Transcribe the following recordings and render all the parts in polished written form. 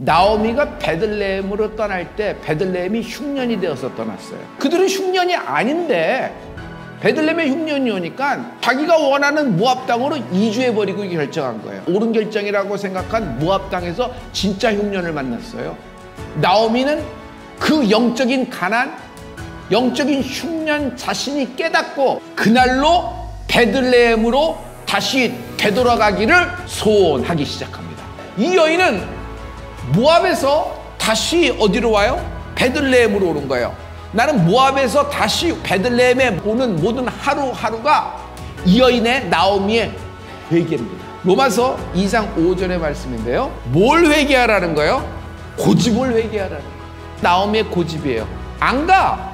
나오미가 베들레헴으로 떠날 때 베들레헴이 흉년이 되어서 떠났어요. 그들은 흉년이 아닌데 베들레헴에 흉년이 오니까 자기가 원하는 모압 땅으로 이주해버리고 결정한 거예요. 옳은 결정이라고 생각한 모압 땅에서 진짜 흉년을 만났어요. 나오미는 그 영적인 가난, 영적인 흉년 자신이 깨닫고 그날로 베들레헴으로 다시 되돌아가기를 소원하기 시작합니다. 이 여인은 모압에서 다시 어디로 와요? 베들레헴으로 오는 거예요. 나는 모압에서 다시 베들레헴에 오는 모든 하루하루가 이 여인의 나오미의 회개입니다. 로마서 2장 5절의 말씀인데요. 뭘 회개하라는 거예요? 고집을 회개하라는 거예요. 나오미의 고집이에요. 안 가.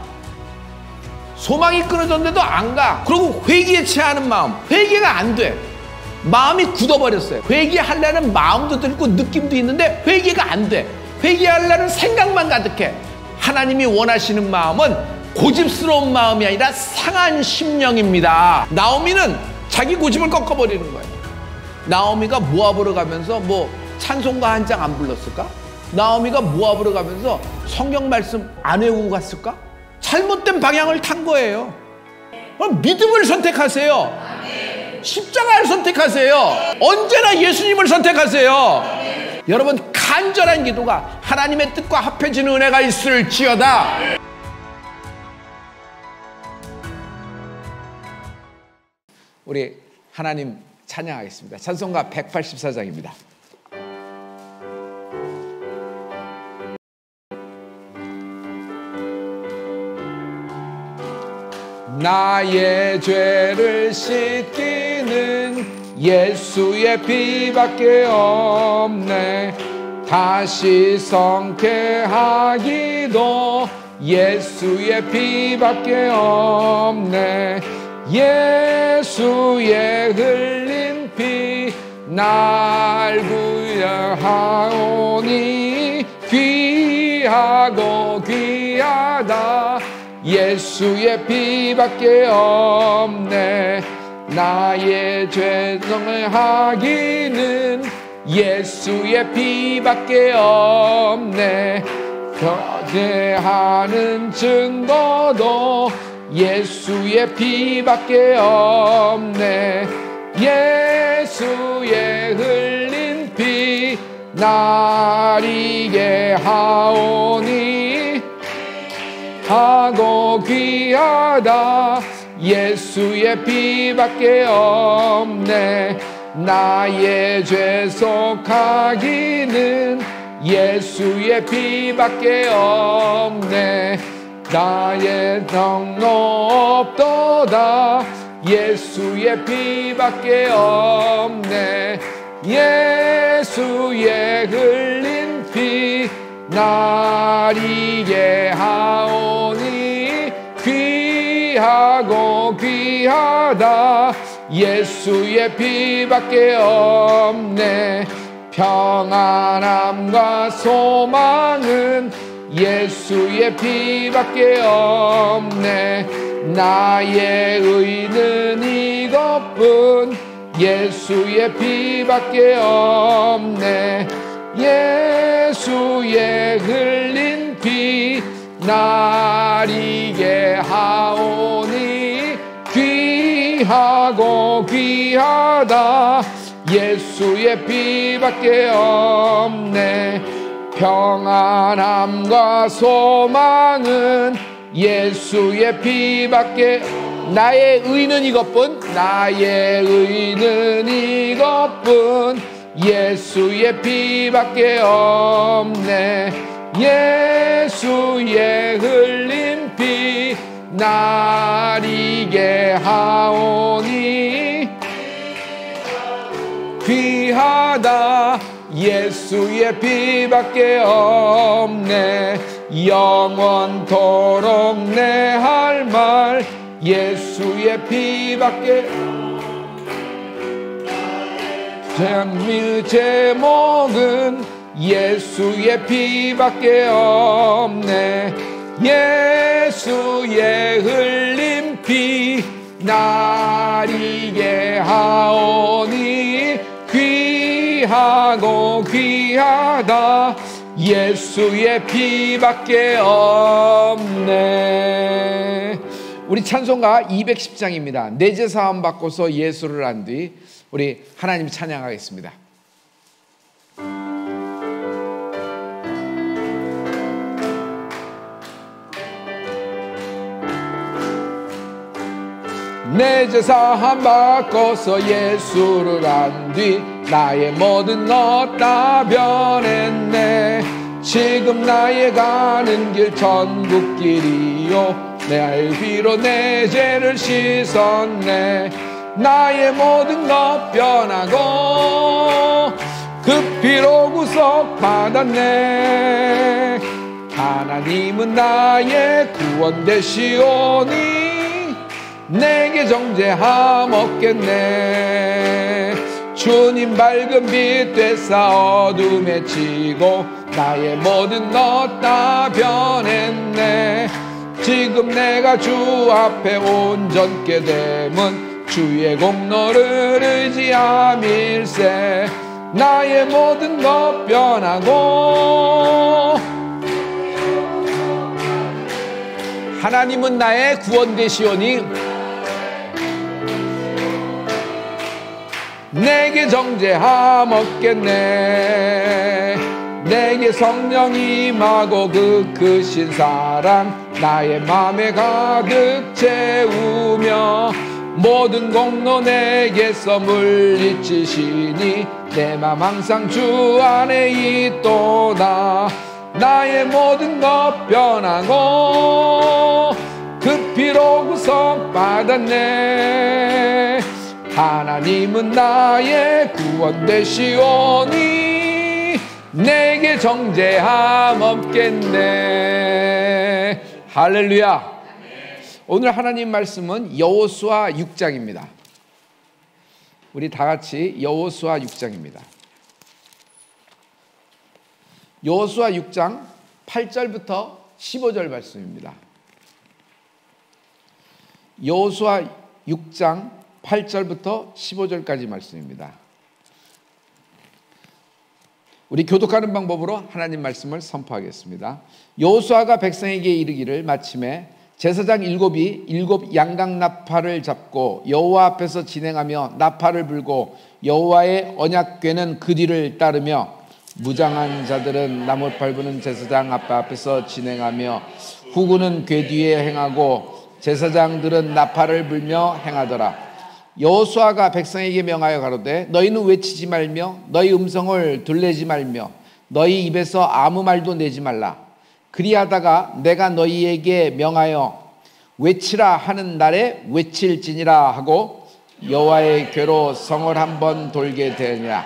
소망이 끊어졌는데도 안 가. 그리고 회개에 체하는 마음, 회개가 안 돼. 마음이 굳어버렸어요. 회개하려는 마음도 들고 느낌도 있는데 회개가 안 돼. 회개하려는 생각만 가득해. 하나님이 원하시는 마음은 고집스러운 마음이 아니라 상한 심령입니다. 나오미는 자기 고집을 꺾어버리는 거예요. 나오미가 모압으로 가면서 뭐 찬송가 한 장 안 불렀을까? 나오미가 모압으로 가면서 성경 말씀 안 외우고 갔을까? 잘못된 방향을 탄 거예요. 그럼 믿음을 선택하세요. 십자가를 선택하세요. 언제나 예수님을 선택하세요. 여러분, 간절한 기도가 하나님의 뜻과 합해지는 은혜가 있을지어다. 우리 하나님 찬양하겠습니다. 찬송가 184장입니다. 나의 죄를 씻기는 예수의 피밖에 없네. 다시 성케하기도 예수의 피밖에 없네. 예수의 흘린 피 날 구원하오니 귀하고 귀하다. 예수의 피밖에 없네. 나의 죄성을 하기는 예수의 피밖에 없네. 거제하는 증거도 예수의 피밖에 없네. 예수의 흘린 피 나리게 하오니 하고 귀하다. 예수의 피밖에 없네. 나의 죄 속하기는 예수의 피밖에 없네. 나의 정로 없도다. 예수의 피밖에 없네. 예수의 흘린 피 나리게 하오니 귀하고 귀하다. 예수의 피밖에 없네. 평안함과 소망은 예수의 피밖에 없네. 나의 의는 이것뿐 예수의 피밖에 없네. 예수의 흘린 피 나리게 하오니 귀하고 귀하다. 예수의 피밖에 없네. 평안함과 소망은 예수의 피밖에. 나의 의는 이것뿐, 나의 의는 이것뿐 예수의 피밖에 없네. 예수의 흘린 피 나리게 하오니 귀하다. 예수의 피밖에 없네. 영원토록 내 할 말 예수의 피밖에. 제목은 예수의 피밖에 없네. 예수의 흘린 피 나리게 하오니 귀하고 귀하다. 예수의 피밖에 없네. 우리 찬송가 210장입니다. 내 죄 사함 받고서 예수를 안 뒤 우리 하나님 찬양하겠습니다. 내 죄 사함 받고서 예수를 안 뒤 나의 모든 것 다 변했네. 지금 나의 가는 길 천국길이요 내 알비로 내 죄를 씻었네. 나의 모든 것 변하고 그 피로 구속받았네. 하나님은 나의 구원 되시오니 내게 정죄함 없겠네. 주님 밝은 빛 되사 어둠에 지고 나의 모든 것 다 변했네. 지금 내가 주 앞에 온전케 됨은 주의 공로를 의지함일세. 나의 모든 것 변하고 하나님은 나의 구원 되시오니 내게 정죄함 없겠네. 내게 성령이 임하고 그 크신 사랑 나의 맘에 가득 채우며 모든 공로 내게서 물리치시니 내 맘 항상 주 안에 있도다. 나의 모든 것 변하고 그 피로 구속받았네. 하나님은 나의 구원 되시오니 내게 정죄함 없겠네. 할렐루야. 오늘 하나님 말씀은 여호수아 6장입니다. 우리 다 같이 여호수아 6장입니다. 여호수아 6장 8절부터 15절 말씀입니다. 여호수아 6장 8절부터 15절까지 말씀입니다. 우리 교독하는 방법으로 하나님 말씀을 선포하겠습니다. 여호수아가 백성에게 이르기를 마침에 제사장 일곱이 일곱 양각 나팔을 잡고 여호와 앞에서 진행하며 나팔을 불고 여호와의 언약궤는 그 뒤를 따르며 무장한 자들은 나무팔 부는 제사장 앞에서 진행하며 후구는 궤 뒤에 행하고 제사장들은 나팔을 불며 행하더라. 여호수아가 백성에게 명하여 가로되 너희는 외치지 말며 너희 음성을 둘내지 말며 너희 입에서 아무 말도 내지 말라. 그리하다가 내가 너희에게 명하여 외치라 하는 날에 외칠지니라 하고 여호와의 궤로 성을 한번 돌게 되니라.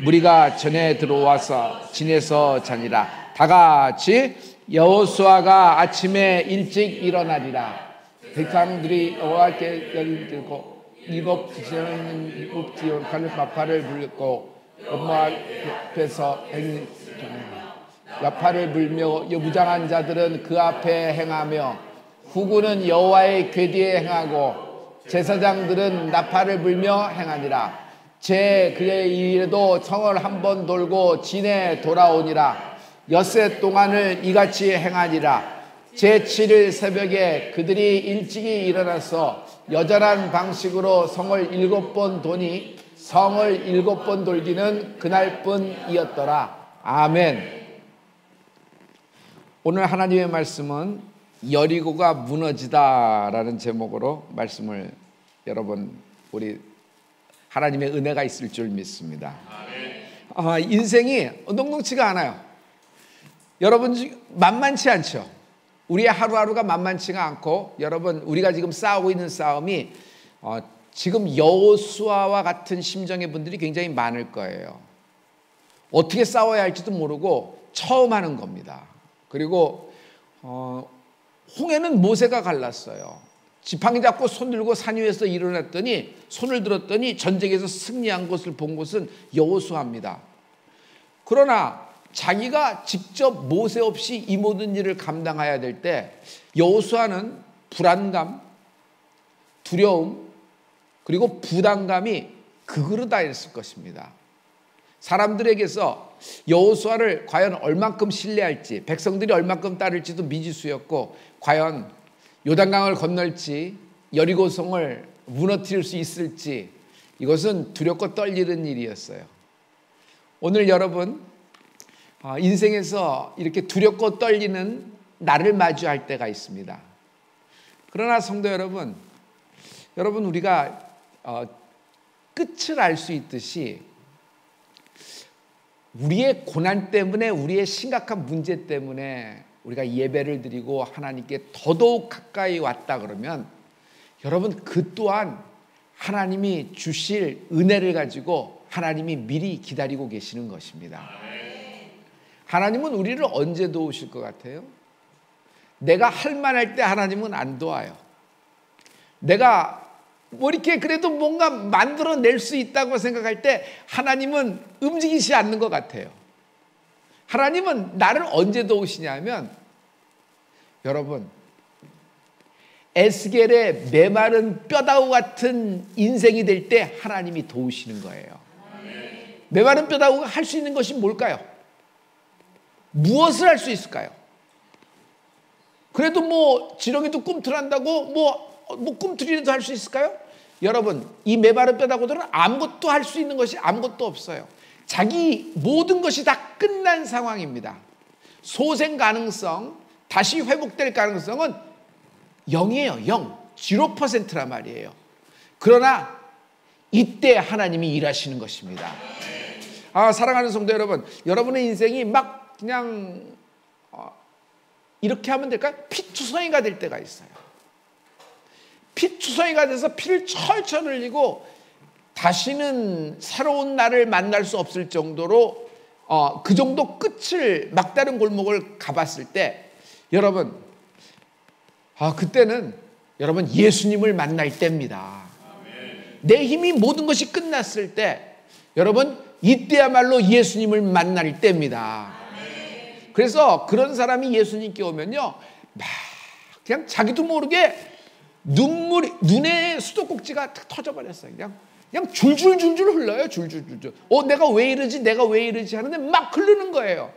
무리가 전에 들어와서 진에서 자니라. 다 같이 여호수아가 아침에 일찍 일어나리라. 백성들이 여호와께 열을 들고 일곱 지역칼을 나팔을 불고 엄마 앞에서 나팔을 불며 무장한 자들은 그 앞에 행하며 후구는 여호와의 궤 뒤에 행하고 제사장들은 나팔을 불며 행하니라. 그의 일에도 성을 한번 돌고 진에 돌아오니라. 엿새 동안을 이같이 행하니라. 제7일 새벽에 그들이 일찍이 일어나서 여전한 방식으로 성을 7번 도니 성을 7번 돌기는 그날뿐이었더라. 아멘. 오늘 하나님의 말씀은 여리고가 무너지다라는 제목으로 말씀을 여러분 우리 하나님의 은혜가 있을 줄 믿습니다. 인생이 녹록치가 않아요. 여러분 만만치 않죠. 우리의 하루하루가 만만치가 않고 여러분 우리가 지금 싸우고 있는 싸움이 지금 여호수아와 같은 심정의 분들이 굉장히 많을 거예요. 어떻게 싸워야 할지도 모르고 처음 하는 겁니다. 그리고 홍해는 모세가 갈랐어요. 지팡이 잡고 손 들고 산 위에서 일어났더니 손을 들었더니 전쟁에서 승리한 것을 본 것은 여호수아입니다. 그러나 자기가 직접 모세 없이 이 모든 일을 감당해야 될 때 여호수아는 불안감, 두려움 그리고 부담감이 극으로 다했을 것입니다. 사람들에게서 여호수아를 과연 얼만큼 신뢰할지, 백성들이 얼만큼 따를지도 미지수였고, 과연 요단강을 건널지, 여리고성을 무너뜨릴 수 있을지, 이것은 두렵고 떨리는 일이었어요. 오늘 여러분 인생에서 이렇게 두렵고 떨리는 나를 마주할 때가 있습니다. 그러나 성도 여러분, 우리가 끝을 알 수 있듯이 우리의 고난 때문에, 우리의 심각한 문제 때문에 우리가 예배를 드리고 하나님께 더더욱 가까이 왔다 그러면, 여러분 그 또한 하나님이 주실 은혜를 가지고 하나님이 미리 기다리고 계시는 것입니다. 하나님은 우리를 언제 도우실 것 같아요? 내가 할 만할 때 하나님은 안 도와요. 내가 뭐 이렇게 그래도 뭔가 만들어낼 수 있다고 생각할 때 하나님은 움직이지 않는 것 같아요. 하나님은 나를 언제 도우시냐면, 여러분 에스겔의 메마른 뼈다구 같은 인생이 될 때 하나님이 도우시는 거예요. 메마른 뼈다구가 할 수 있는 것이 뭘까요? 무엇을 할 수 있을까요? 그래도 뭐 지렁이도 꿈틀한다고 뭐 꿈틀이라도 할 수 있을까요? 여러분, 이 메마른 뼈다구들은 아무것도 할 수 있는 것이 아무것도 없어요. 자기 모든 것이 다 끝난 상황입니다. 소생 가능성, 다시 회복될 가능성은 0이에요. 0. 0%란 말이에요. 그러나 이때 하나님이 일하시는 것입니다. 사랑하는 성도 여러분, 여러분의 인생이 막 그냥 이렇게 하면 될까요? 피투성이가 될 때가 있어요. 피투성이가 돼서 피를 철철 흘리고 다시는 새로운 나를 만날 수 없을 정도로 그 정도 끝을, 막다른 골목을 가봤을 때, 여러분 그때는 여러분 예수님을 만날 때입니다. 내 힘이 모든 것이 끝났을 때, 여러분 이때야말로 예수님을 만날 때입니다. 그래서 그런 사람이 예수님께 오면요, 막 그냥 자기도 모르게 눈에 수도꼭지가 터져버렸어요. 그냥 줄줄줄줄 흘러요. 줄줄줄줄. 내가 왜 이러지 하는데 막 흐르는 거예요.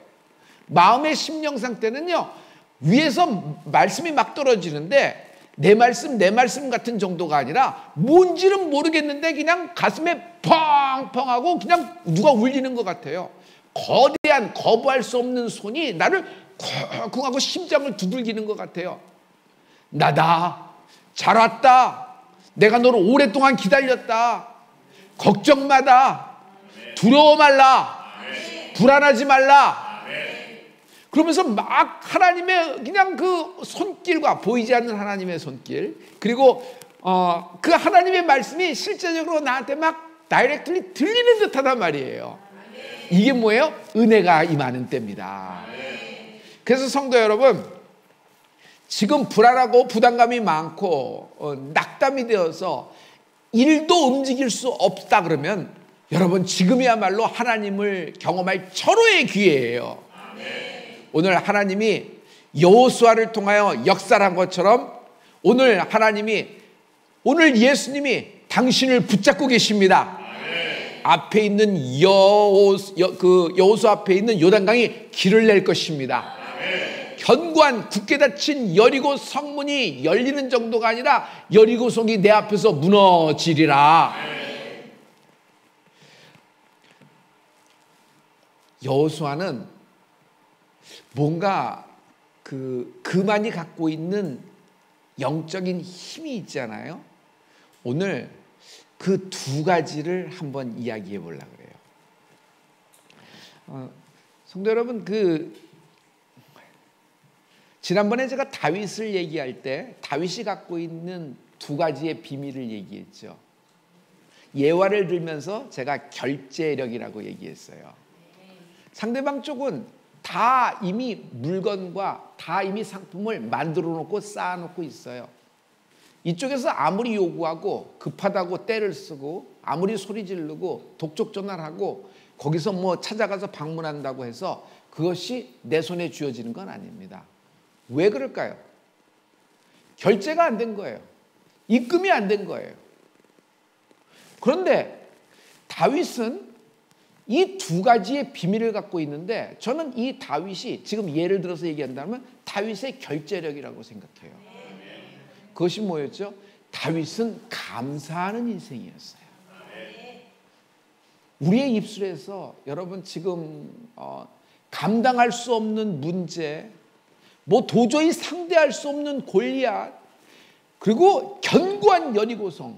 마음의 심령 상태는요, 위에서 말씀이 막 떨어지는데 내 말씀 같은 정도가 아니라 뭔지는 모르겠는데 그냥 가슴에 펑펑하고 그냥 누가 울리는 것 같아요. 거대한, 거부할 수 없는 손이 나를 쿵쿵 하고 심장을 두들기는 것 같아요. 나다. 잘 왔다. 내가 너를 오랫동안 기다렸다. 걱정 마다. 두려워 말라. 불안하지 말라. 그러면서 막 하나님의 그냥 그 손길과, 보이지 않는 하나님의 손길, 그리고 그 하나님의 말씀이 실제적으로 나한테 막 다이렉트리 들리는 듯하단 말이에요. 이게 뭐예요? 은혜가 임하는 때입니다. 그래서 성도 여러분, 지금 불안하고 부담감이 많고 낙담이 되어서 일도 움직일 수 없다 그러면, 여러분 지금이야말로 하나님을 경험할 절호의 기회예요. 오늘 하나님이 여호수아를 통하여 역사를 한 것처럼 오늘 예수님이 당신을 붙잡고 계십니다. 앞에 있는 여호수 앞에 있는 요단강이 길을 낼 것입니다. 견고한 굳게 닫힌 여리고 성문이 열리는 정도가 아니라 여리고성이 내 앞에서 무너지리라. 여호수아는 뭔가 그만이 갖고 있는 영적인 힘이 있잖아요. 오늘 그 두 가지를 한번 이야기해 보려고 그래요. 성도 여러분, 지난번에 제가 다윗을 얘기할 때 다윗이 갖고 있는 두 가지의 비밀을 얘기했죠. 예화를 들면서 제가 결제력이라고 얘기했어요. 상대방 쪽은 다 이미 물건과 다 이미 상품을 만들어 놓고 쌓아놓고 있어요. 이쪽에서 아무리 요구하고 급하다고 떼를 쓰고 아무리 소리 지르고 독촉 전화를 하고 거기서 뭐 찾아가서 방문한다고 해서 그것이 내 손에 쥐어지는 건 아닙니다. 왜 그럴까요? 결제가 안 된 거예요. 입금이 안 된 거예요. 그런데 다윗은 이 두 가지의 비밀을 갖고 있는데 저는 이 다윗이 지금 예를 들어서 얘기한다면 다윗의 결제력이라고 생각해요. 그것이 뭐였죠? 다윗은 감사하는 인생이었어요. 우리의 입술에서 여러분 지금 감당할 수 없는 문제, 뭐 도저히 상대할 수 없는 골리앗, 그리고 견고한 여리고성,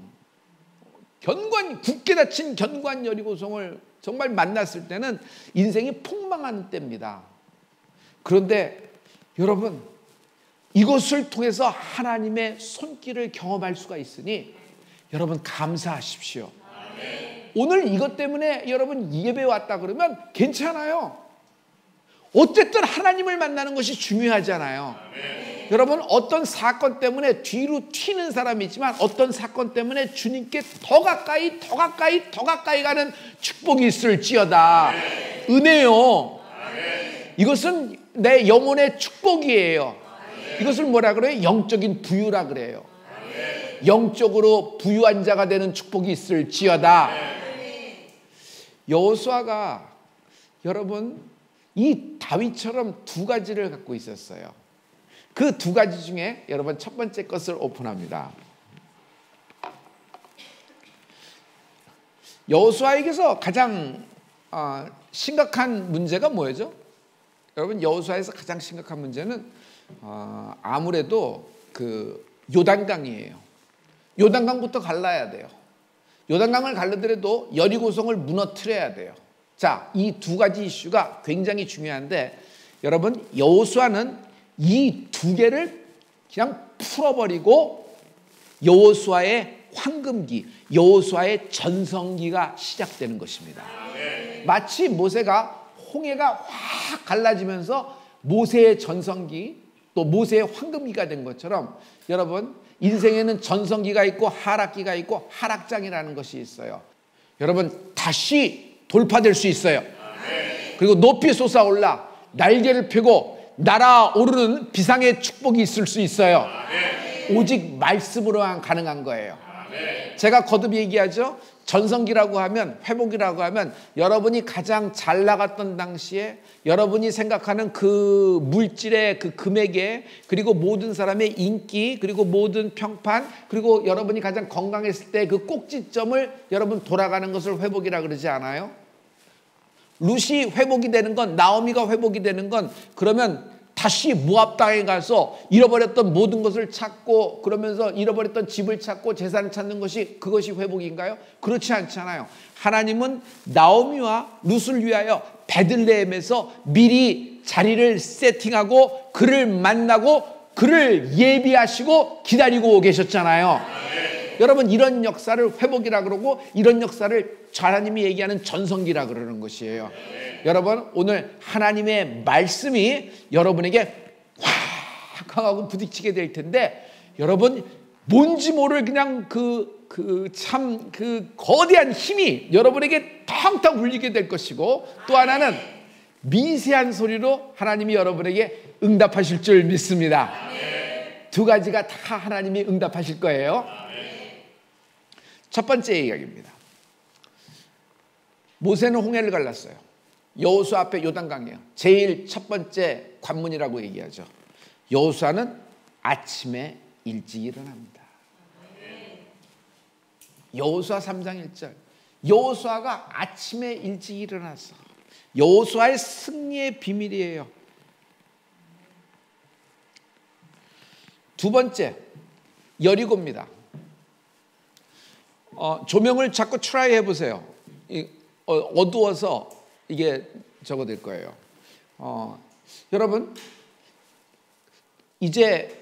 굳게 닫힌 견고한 여리고성을 정말 만났을 때는 인생이 폭망하는 때입니다. 그런데 여러분, 이것을 통해서 하나님의 손길을 경험할 수가 있으니 여러분 감사하십시오. 오늘 이것 때문에 여러분 예배 왔다 그러면 괜찮아요. 어쨌든 하나님을 만나는 것이 중요하잖아요. 여러분, 어떤 사건 때문에 뒤로 튀는 사람이 있지만 어떤 사건 때문에 주님께 더 가까이 가는 축복이 있을지어다. 은혜요. 이것은 내 영혼의 축복이에요. 이것을 뭐라 그래요? 영적인 부유라 그래요. 영적으로 부유한 자가 되는 축복이 있을지어다. 여호수아가 여러분 이 다윗처럼 두 가지를 갖고 있었어요. 그 두 가지 중에 여러분 첫 번째 것을 오픈합니다. 여호수아에게서 가장 심각한 문제가 뭐였죠? 여러분, 여호수아에서 가장 심각한 문제는 아무래도 그 요단강이에요. 요단강부터 갈라야 돼요. 요단강을 갈르더라도 여리고성을 무너뜨려야 돼요. 자, 이 두 가지 이슈가 굉장히 중요한데 여러분, 여호수아는 이 두 개를 그냥 풀어버리고 여호수아의 황금기, 여호수아의 전성기가 시작되는 것입니다. 마치 모세가 홍해가 확 갈라지면서 모세의 전성기, 또 모세의 황금기가 된 것처럼 여러분, 인생에는 전성기가 있고 하락기가 있고 하락장이라는 것이 있어요. 여러분, 다시 돌파될 수 있어요. 그리고 높이 솟아올라 날개를 펴고 날아오르는 비상의 축복이 있을 수 있어요. 오직 말씀으로만 가능한 거예요. 제가 거듭 얘기하죠. 전성기라고 하면, 회복이라고 하면 여러분이 가장 잘 나갔던 당시에 여러분이 생각하는 그 물질의 그 금액에, 그리고 모든 사람의 인기, 그리고 모든 평판, 그리고 여러분이 가장 건강했을 때 그 꼭지점을 여러분 돌아가는 것을 회복이라 그러지 않아요? 룻이 회복이 되는 건, 나오미가 회복이 되는 건, 그러면 다시 모압 땅에 가서 잃어버렸던 모든 것을 찾고, 그러면서 잃어버렸던 집을 찾고 재산을 찾는 것이, 그것이 회복인가요? 그렇지 않잖아요. 하나님은 나오미와 룻을 위하여 베들레헴에서 미리 자리를 세팅하고 그를 만나고 그를 예비하시고 기다리고 계셨잖아요. 여러분, 이런 역사를 회복이라 그러고 이런 역사를 하나님이 얘기하는 전성기라 그러는 것이에요. 여러분, 오늘 하나님의 말씀이 여러분에게 확 하고 부딪히게 될 텐데, 여러분 뭔지 모를 그냥 그 거대한 힘이 여러분에게 텅텅 울리게 될 것이고, 또 하나는 미세한 소리로 하나님이 여러분에게 응답하실 줄 믿습니다. 두 가지가 다 하나님이 응답하실 거예요. 첫 번째 이야기입니다. 모세는 홍해를 갈랐어요. 여호수아 앞에 요단강이에요. 제일 첫 번째 관문이라고 얘기하죠. 여호수아는 아침에 일찍 일어납니다. 여호수아 3장 1절. 여호수아가 아침에 일찍 일어나서 여호수아의 승리의 비밀이에요. 두 번째, 여리고입니다. 조명을 자꾸 트라이 해보세요. 어두워서 이게 저거 될 거예요. 여러분, 이제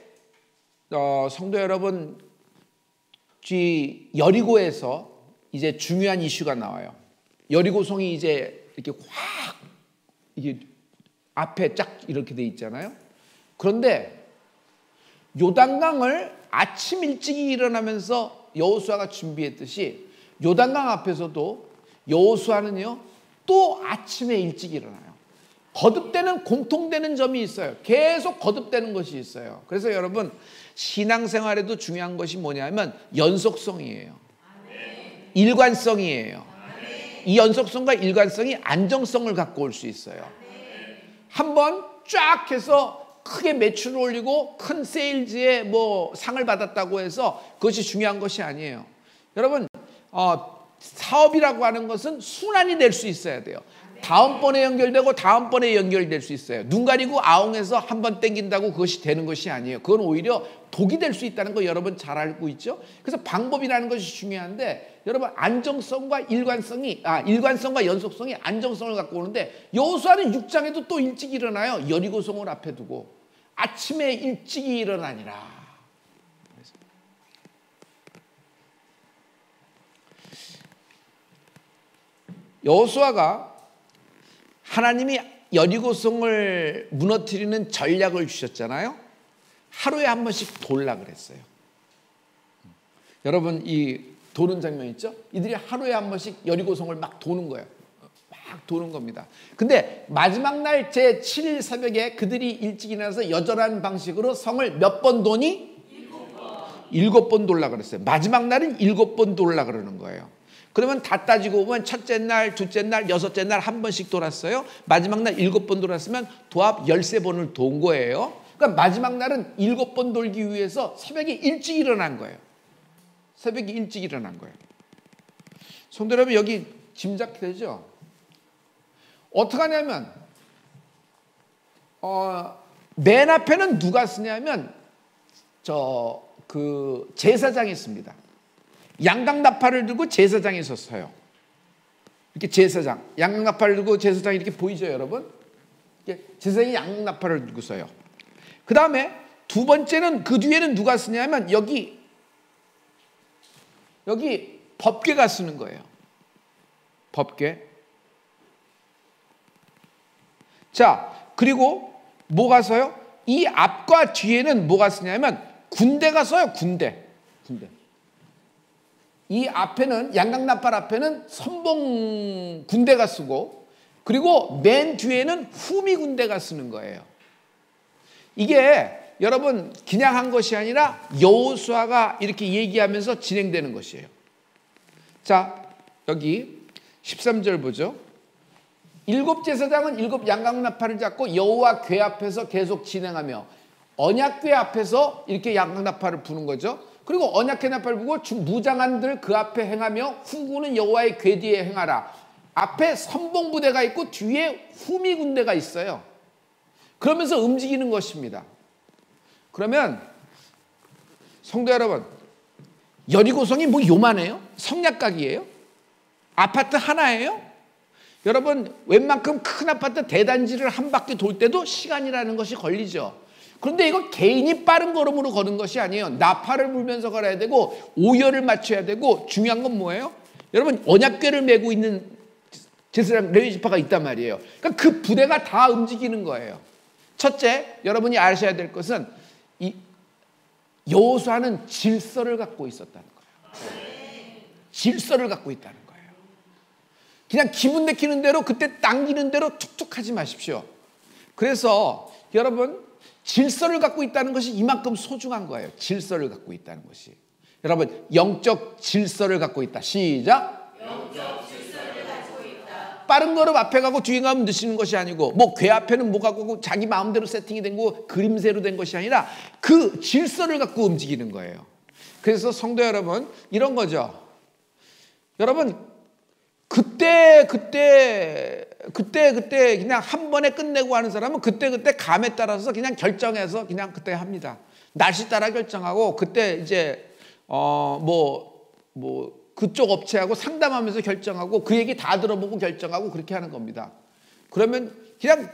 성도 여러분, 여리고에서 이제 중요한 이슈가 나와요. 여리고성이 이제 이렇게 확 이게 앞에 쫙 이렇게 돼 있잖아요. 그런데 요단강을 아침 일찍 일어나면서 여호수아가 준비했듯이 요단강 앞에서도 여호수아는요 또 아침에 일찍 일어나요. 거듭되는 공통되는 점이 있어요. 계속 거듭되는 것이 있어요. 그래서 여러분, 신앙생활에도 중요한 것이 뭐냐면 연속성이에요. 일관성이에요. 이 연속성과 일관성이 안정성을 갖고 올 수 있어요. 한번 쫙 해서 크게 매출을 올리고 큰 세일즈에 뭐 상을 받았다고 해서 그것이 중요한 것이 아니에요. 여러분, 사업이라고 하는 것은 순환이 될 수 있어야 돼요. 다음번에 연결되고 다음번에 연결될 수 있어요. 눈 가리고 아웅해서 한번 땡긴다고 그것이 되는 것이 아니에요. 그건 오히려 독이 될 수 있다는 거 여러분 잘 알고 있죠? 그래서 방법이라는 것이 중요한데, 여러분 안정성과 일관성과 연속성이 안정성을 갖고 오는데, 여호수아는 6장에도 또 일찍 일어나요. 여리고성을 앞에 두고 아침에 일찍 일어나니라. 여호수아가 하나님이 여리고성을 무너뜨리는 전략을 주셨잖아요. 하루에 한 번씩 돌라 그랬어요. 여러분, 이 도는 장면 있죠? 이들이 하루에 한 번씩 여리고성을 막 도는 거예요. 막 도는 겁니다. 근데 마지막 날 제7일 새벽에 그들이 일찍 일어나서 여전한 방식으로 성을 몇 번 도니? 7번 돌라 그랬어요. 마지막 날은 7번 돌라 그러는 거예요. 그러면 다 따지고 보면 첫째 날, 둘째 날, 여섯째 날 한 번씩 돌았어요. 마지막 날 7번 돌았으면 도합 13번을 돈 거예요. 그러니까 마지막 날은 7번 돌기 위해서 새벽에 일찍 일어난 거예요. 새벽에 일찍 일어난 거예요. 성도 여러분, 여기 짐작되죠? 어떻게 하냐면 맨 앞에는 누가 쓰냐면 제사장이 씁니다. 양강나팔을 들고 제사장이 섰어요. 이렇게 제사장, 양강나팔을 들고 제사장이 이렇게 보이죠, 여러분? 제사장이 양강나팔을 들고 서요. 그 다음에 두 번째는, 그 뒤에는 누가 쓰냐면 여기 법궤가 쓰는 거예요. 법궤. 자, 그리고 뭐가 서요? 이 앞과 뒤에는 뭐가 쓰냐면 군대가 서요. 군대. 이 앞에는, 양강나팔 앞에는 선봉 군대가 쓰고, 그리고 맨 뒤에는 후미 군대가 쓰는 거예요. 이게 여러분 그냥 한 것이 아니라 여호수아가 이렇게 얘기하면서 진행되는 것이에요. 자, 여기 13절 보죠. 7 제사장은 7 양강나팔을 잡고 여호와 궤 앞에서 계속 진행하며, 언약궤 앞에서 이렇게 양강나팔을 부는 거죠. 그리고 언약궤 나팔을 부고 무장한들 그 앞에 행하며, 후구는 여호와의 궤 뒤에 행하라. 앞에 선봉 부대가 있고 뒤에 후미 군대가 있어요. 그러면서 움직이는 것입니다. 그러면 성도 여러분, 여리고성이 뭐 요만해요? 성략각이에요? 아파트 하나예요? 여러분, 웬만큼 큰 아파트 대단지를 한 바퀴 돌 때도 시간이라는 것이 걸리죠. 그런데 이거 개인이 빠른 걸음으로 거는 것이 아니에요. 나팔을 불면서 걸어야 되고 오열을 맞춰야 되고, 중요한 건 뭐예요? 여러분, 언약궤를 메고 있는 제사장 레위 지파가 있단 말이에요. 그러니까 그 부대가 다 움직이는 거예요. 첫째, 여러분이 아셔야 될 것은 이 여호수아는 질서를 갖고 있었다는 거예요. 질서를 갖고 있다는 거예요. 그냥 기분 내키는 대로, 그때 당기는 대로 툭툭 하지 마십시오. 그래서 여러분, 질서를 갖고 있다는 것이 이만큼 소중한 거예요. 질서를 갖고 있다는 것이. 여러분, 영적 질서를 갖고 있다. 시작. 영적 질서를 갖고 있다. 빠른 걸음 앞에 가고 뒤에 가면 늦추는 것이 아니고, 뭐 궤 앞에는 뭐가 가고 자기 마음대로 세팅이 된 거, 그림새로 된 것이 아니라 그 질서를 갖고 움직이는 거예요. 그래서 성도 여러분, 이런 거죠. 여러분, 그때 그냥 한 번에 끝내고 하는 사람은 그때 감에 따라서 그냥 결정해서 그냥 그때 합니다. 날씨 따라 결정하고, 그때 이제 그쪽 업체하고 상담하면서 결정하고, 그 얘기 다 들어보고 결정하고, 그렇게 하는 겁니다. 그러면 그냥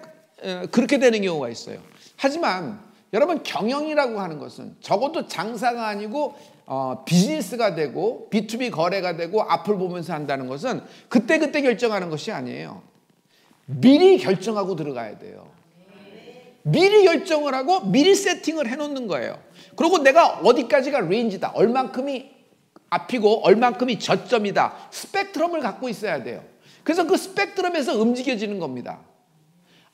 그렇게 되는 경우가 있어요. 하지만 여러분, 경영이라고 하는 것은 적어도 장사가 아니고 비즈니스가 되고 B2B 거래가 되고 앞을 보면서 한다는 것은 그때 결정하는 것이 아니에요. 미리 결정하고 들어가야 돼요. 미리 결정을 하고 미리 세팅을 해놓는 거예요. 그리고 내가 어디까지가 레인지다, 얼만큼이 앞이고 얼만큼이 저점이다, 스펙트럼을 갖고 있어야 돼요. 그래서 그 스펙트럼에서 움직여지는 겁니다.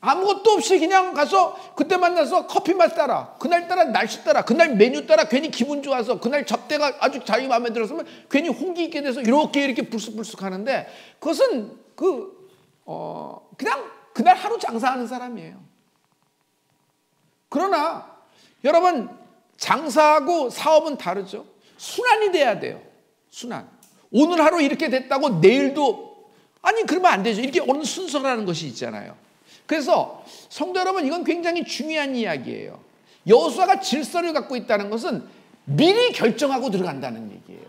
아무것도 없이 그냥 가서 그때 만나서 커피 맛 따라, 그날따라 날씨 따라, 그날 메뉴 따라 괜히 기분 좋아서 그날 접대가 아주 자기 마음에 들었으면 괜히 홍기 있게 돼서 이렇게 불쑥불쑥 하는데 그것은 그냥 그날 하루 장사하는 사람이에요. 그러나 여러분 장사하고 사업은 다르죠. 순환이 돼야 돼요. 순환. 오늘 하루 이렇게 됐다고 내일도 아니 그러면 안 되죠. 이렇게 어느 순서라는 것이 있잖아요. 그래서 성도 여러분 이건 굉장히 중요한 이야기예요. 여호수아가 질서를 갖고 있다는 것은 미리 결정하고 들어간다는 얘기예요.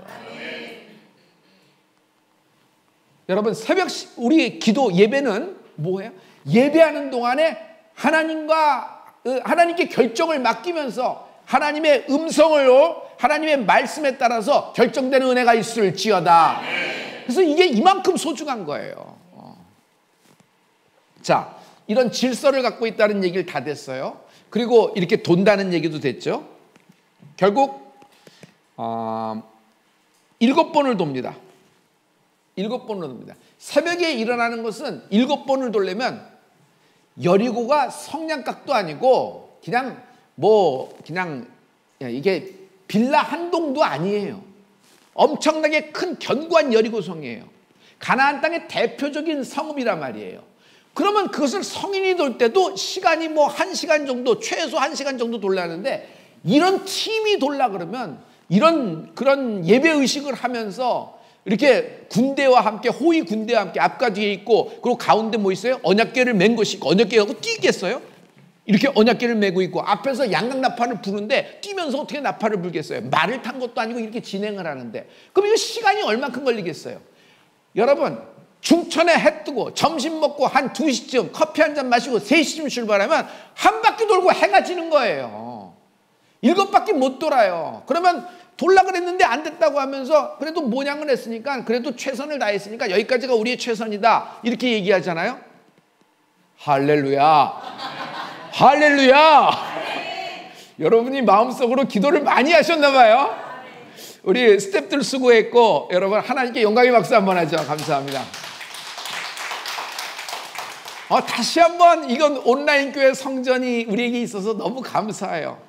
여러분 새벽 우리 기도 예배는 뭐예요? 예배하는 동안에 하나님께 결정을 맡기면서 하나님의 음성을 하나님의 말씀에 따라서 결정되는 은혜가 있을지어다. 그래서 이게 이만큼 소중한 거예요. 자, 이런 질서를 갖고 있다는 얘기를 다 됐어요. 그리고 이렇게 돈다는 얘기도 됐죠. 결국 7번을 돕니다. 7번을 돕니다. 새벽에 일어나는 것은 7번을 돌려면 여리고가 성냥각도 아니고 그냥 이게 빌라 한 동도 아니에요. 엄청나게 큰 견고한 여리고성이에요. 가나안 땅의 대표적인 성읍이란 말이에요. 그러면 그것을 성인이 돌 때도 시간이 1시간 정도, 최소 1시간 정도 돌라는데 이런 팀이 돌라 그러면 그런 예배의식을 하면서 이렇게 군대와 함께 호위 군대와 함께 앞과 뒤에 있고 그리고 가운데 뭐 있어요? 언약궤를 맨 것이 있고 언약궤하고 뛰겠어요? 이렇게 언약궤를 메고 있고 앞에서 양각나팔을 부는데 뛰면서 어떻게 나팔을 불겠어요? 말을 탄 것도 아니고 이렇게 진행을 하는데 그럼 이거 시간이 얼마큼 걸리겠어요? 여러분 중천에 해 뜨고 점심 먹고 한 2시쯤 커피 한 잔 마시고 3시쯤 출발하면 한 바퀴 돌고 해가 지는 거예요. 7바퀴 못 돌아요. 그러면 돌라 그랬는데 안 됐다고 하면서 그래도 모양을 했으니까 그래도 최선을 다했으니까 여기까지가 우리의 최선이다 이렇게 얘기하잖아요. 할렐루야. 할렐루야. 여러분이 마음속으로 기도를 많이 하셨나 봐요. 우리 스태프들 수고했고 여러분 하나님께 영광의 박수 한번 하죠. 감사합니다. 다시 한번 이건 온라인 교회 성전이 우리에게 있어서 너무 감사해요.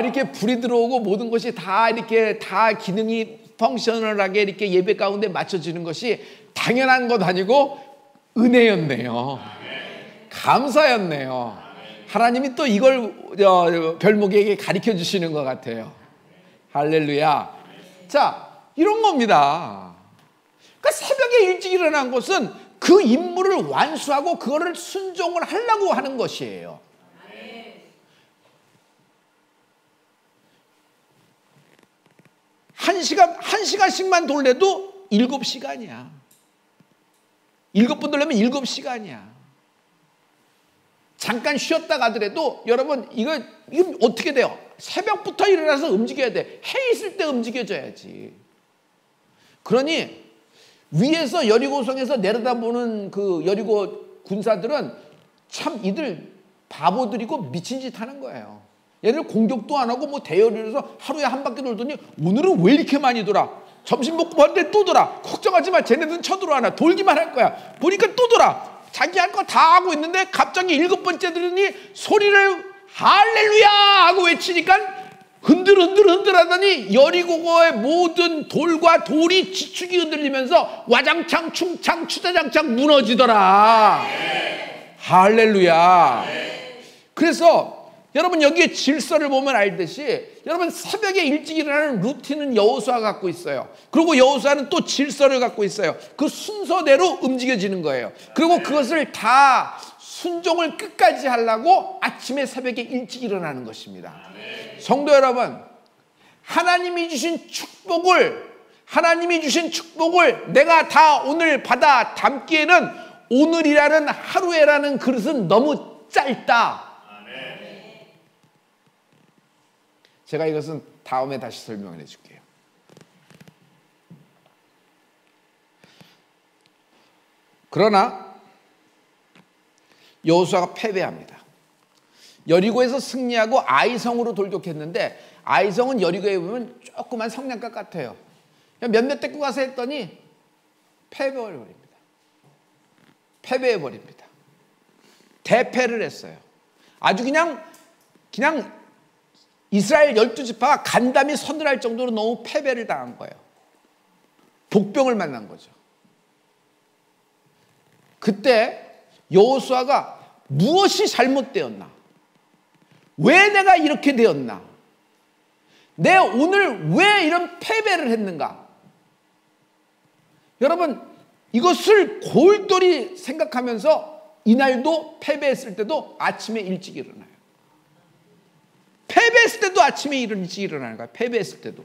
이렇게 불이 들어오고 모든 것이 다 이렇게 다 기능이 펑셔널하게 이렇게 예배 가운데 맞춰지는 것이 당연한 것 아니고 은혜였네요. 감사였네요. 하나님이 또 이걸 별목에게 가르쳐 주시는 것 같아요. 할렐루야. 자, 이런 겁니다. 그러니까 새벽에 일찍 일어난 것은 그 임무를 완수하고 그거를 순종을 하려고 하는 것이에요. 한 시간씩만 돌려도 7시간이야. 7번 돌려면 7시간이야. 잠깐 쉬었다 가더라도 여러분 이거 어떻게 돼요? 새벽부터 일어나서 움직여야 돼. 해 있을 때 움직여줘야지. 그러니 위에서 여리고성에서 내려다보는 그 여리고 군사들은 참 이들 바보들이고 미친 짓 하는 거예요. 얘들 공격도 안 하고 대열을 해서 하루에 한 바퀴 돌더니 오늘은 왜 이렇게 많이 돌아? 점심 먹고 왔는데 또 돌아. 걱정하지 마. 쟤네들은 쳐들어와나. 돌기만 할 거야. 보니까 또 돌아. 자기 할 거 다 하고 있는데 갑자기 7번째 들으니 소리를 할렐루야 하고 외치니까 흔들 하더니 여리고의 모든 돌과 돌이 지축이 흔들리면서 와장창 충창 추자장창 무너지더라. 할렐루야. 그래서 여러분 여기에 질서를 보면 알듯이 여러분 새벽에 일찍 일어나는 루틴은 여호수아가 갖고 있어요. 그리고 여호수아는 또 질서를 갖고 있어요. 그 순서대로 움직여지는 거예요. 그리고 그것을 다 순종을 끝까지 하려고 아침에 새벽에 일찍 일어나는 것입니다. 성도 여러분, 하나님이 주신 축복을 내가 다 오늘 받아 담기에는 오늘이라는 하루에라는 그릇은 너무 짧다. 제가 이것은 다음에 다시 설명을 해줄게요. 그러나 여호수아가 패배합니다. 여리고에서 승리하고 아이성으로 돌격했는데 아이성은 여리고에 보면 조그만 성냥갑 같아요. 몇몇 데리고 가서 했더니 패배해버립니다. 대패를 했어요. 아주 그냥 이스라엘 12지파가 간담이 서늘할 정도로 너무 패배를 당한 거예요. 복병을 만난 거죠. 그때 여호수아가 무엇이 잘못되었나? 왜 내가 이렇게 되었나? 내 오늘 왜 이런 패배를 했는가? 여러분, 이것을 골똘히 생각하면서 이날도 패배했을 때도 아침에 일찍 일어나요. 패배했을 때도 아침에 일찍 일어나는 거야. 패배했을 때도.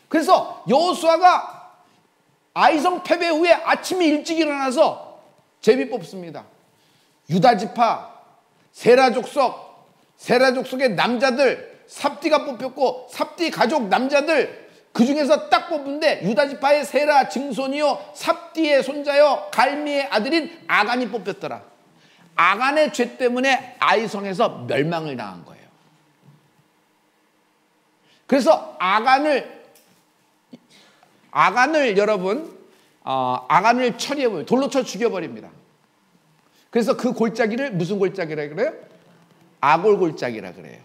그래서 여호수아가 아이성 패배 후에 아침에 일찍 일어나서 제비 뽑습니다. 유다 지파, 세라 족속의 남자들, 삽디가 뽑혔고 삽디 가족 남자들 그 중에서 딱 뽑는데 유다 지파의 세라 증손이요 삽디의 손자요 갈미의 아들인 아간이 뽑혔더라. 아간의 죄 때문에 아이성에서 멸망을 당한 거예요. 그래서 아간을 여러분 아간을 처리해버려요. 돌로 쳐 죽여버립니다. 그래서 그 골짜기를 무슨 골짜기라 그래요? 아골 골짜기라 그래요.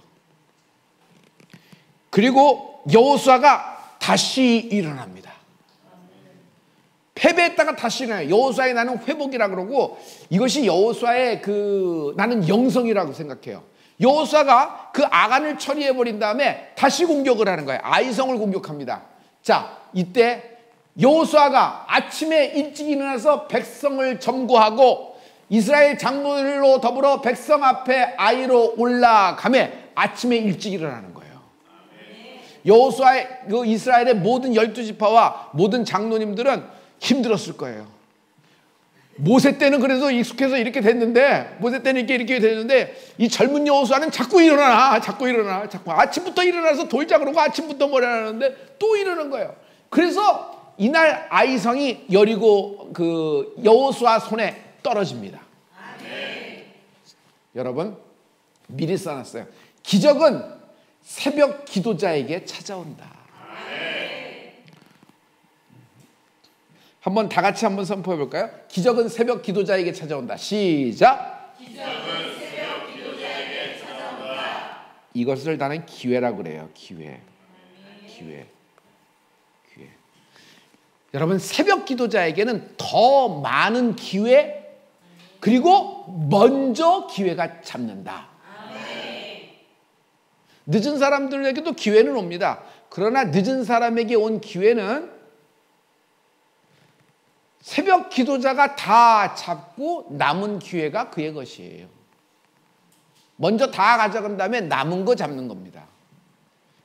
그리고 여호수아가 다시 일어납니다. 패배했다가 다시 일어나요. 여호수아의 나는 회복이라 그러고 이것이 여호수아의 나는 영성이라고 생각해요. 여호수아가 그 아간을 처리해버린 다음에 다시 공격을 하는 거예요. 아이성을 공격합니다. 자, 이때 여호수아가 아침에 일찍 일어나서 백성을 점거하고 이스라엘 장로들로 더불어 백성 앞에 아이로 올라가매 아침에 일찍 일어나는 거예요. 여호수아의 이스라엘의 모든 12지파와 모든 장로님들은 힘들었을 거예요. 모세 때는 그래도 익숙해서 이렇게 됐는데 이렇게 됐는데 이 젊은 여호수아는 자꾸 일어나 아침부터 일어나서 돌자 그러고 아침부터 뭘 하는데 또 일어난 거예요. 그래서 이날 아이성이 여리고 여호수아 손에 떨어집니다. 여러분 미리 써놨어요. 기적은 새벽 기도자에게 찾아온다. 한번 다 같이 한번 선포해 볼까요? 기적은 새벽 기도자에게 찾아온다. 시작. 기적은 새벽 기도자에게 찾아온다. 이것을 나는 기회라고 그래요. 기회. 여러분 새벽 기도자에게는 더 많은 기회 그리고 먼저 기회가 잡는다. 늦은 사람들에게도 기회는 옵니다. 그러나 늦은 사람에게 온 기회는 새벽 기도자가 다 잡고 남은 기회가 그의 것이에요. 먼저 다 가져간 다음에 남은 거 잡는 겁니다.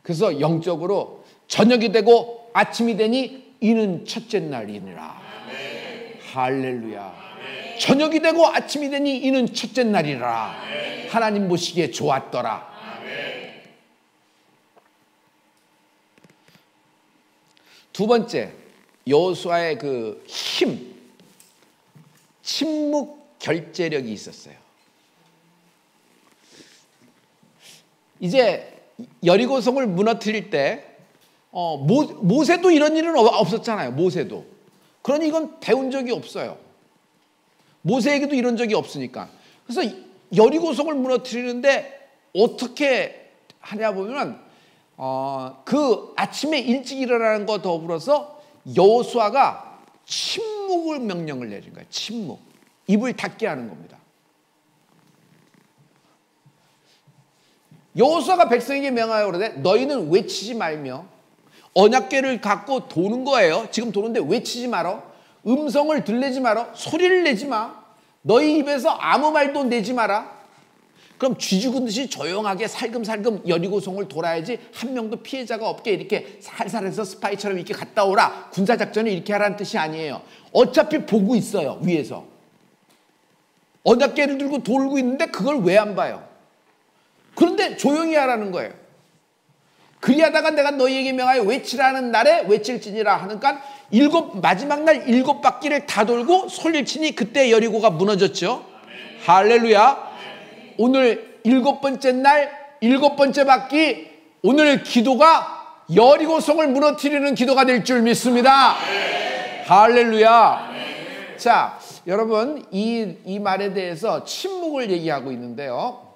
그래서 영적으로 저녁이 되고 아침이 되니 이는 첫째 날이니라. 할렐루야. 저녁이 되고 아침이 되니 이는 첫째 날이라. 하나님 보시기에 좋았더라. 두 번째, 여호수아의 침묵 결제력이 있었어요. 이제 여리고성을 무너뜨릴 때 모세도 이런 일은 없었잖아요. 모세도. 그러니 이건 배운 적이 없어요. 모세에게도 이런 적이 없으니까. 그래서 여리고성을 무너뜨리는데 어떻게 하냐 보면 그 아침에 일찍 일어나는 것 더불어서 여호수아가 침묵을 명령을 내린 거예요. 침묵. 입을 닫게 하는 겁니다. 여호수아가 백성에게 명하여 그러되 너희는 외치지 말며 언약궤를 갖고 도는 거예요. 지금 도는데 외치지 말어. 음성을 들내지 말어. 소리를 내지 마. 너희 입에서 아무 말도 내지 마라. 그럼 쥐 죽은 듯이 조용하게 살금살금 여리고성을 돌아야지 한 명도 피해자가 없게 이렇게 살살해서 스파이처럼 이렇게 갔다 오라. 군사작전을 이렇게 하라는 뜻이 아니에요. 어차피 보고 있어요. 위에서. 언약궤를 들고 돌고 있는데 그걸 왜 안 봐요? 그런데 조용히 하라는 거예요. 그리하다가 내가 너희에게 명하여 외치라는 날에 외칠지니라 하니까 마지막 날 7바퀴를 다 돌고 소리를 치니 그때 여리고가 무너졌죠. 할렐루야. 오늘 7번째 날 7번째 바퀴 오늘 기도가 여리고성을 무너뜨리는 기도가 될 줄 믿습니다. 할렐루야. 자, 여러분 이 말에 대해서 침묵을 얘기하고 있는데요.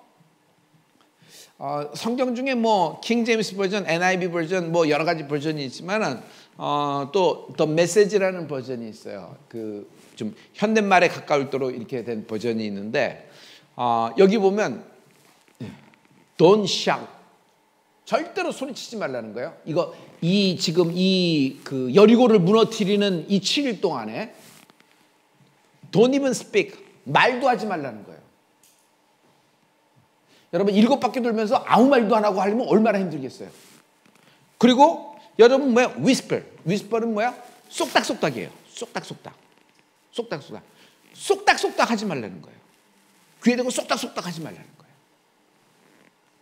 성경 중에 뭐 킹 제임스 버전, NIV 버전 뭐 여러 가지 버전이 있지만은 또 The Message라는 버전이 있어요. 그 좀 현대말에 가까울도록 이렇게 된 버전이 있는데 여기 보면 Don't shout. 절대로 소리치지 말라는 거예요. 지금 그 여리고를 무너뜨리는 이 7일 동안에 Don't even speak. 말도 하지 말라는 거예요. 여러분 7바퀴 돌면서 아무 말도 안 하고 하려면 얼마나 힘들겠어요. 그리고 여러분 뭐야? whisper. whisper는 뭐야? 쏙닥쏙닥이에요. 쏙닥쏙닥. 쏙닥쏙닥. 쏙닥쏙닥 하지 말라는 거예요. 귀에 대고 쏙닥쏙닥 하지 말라는 거예요.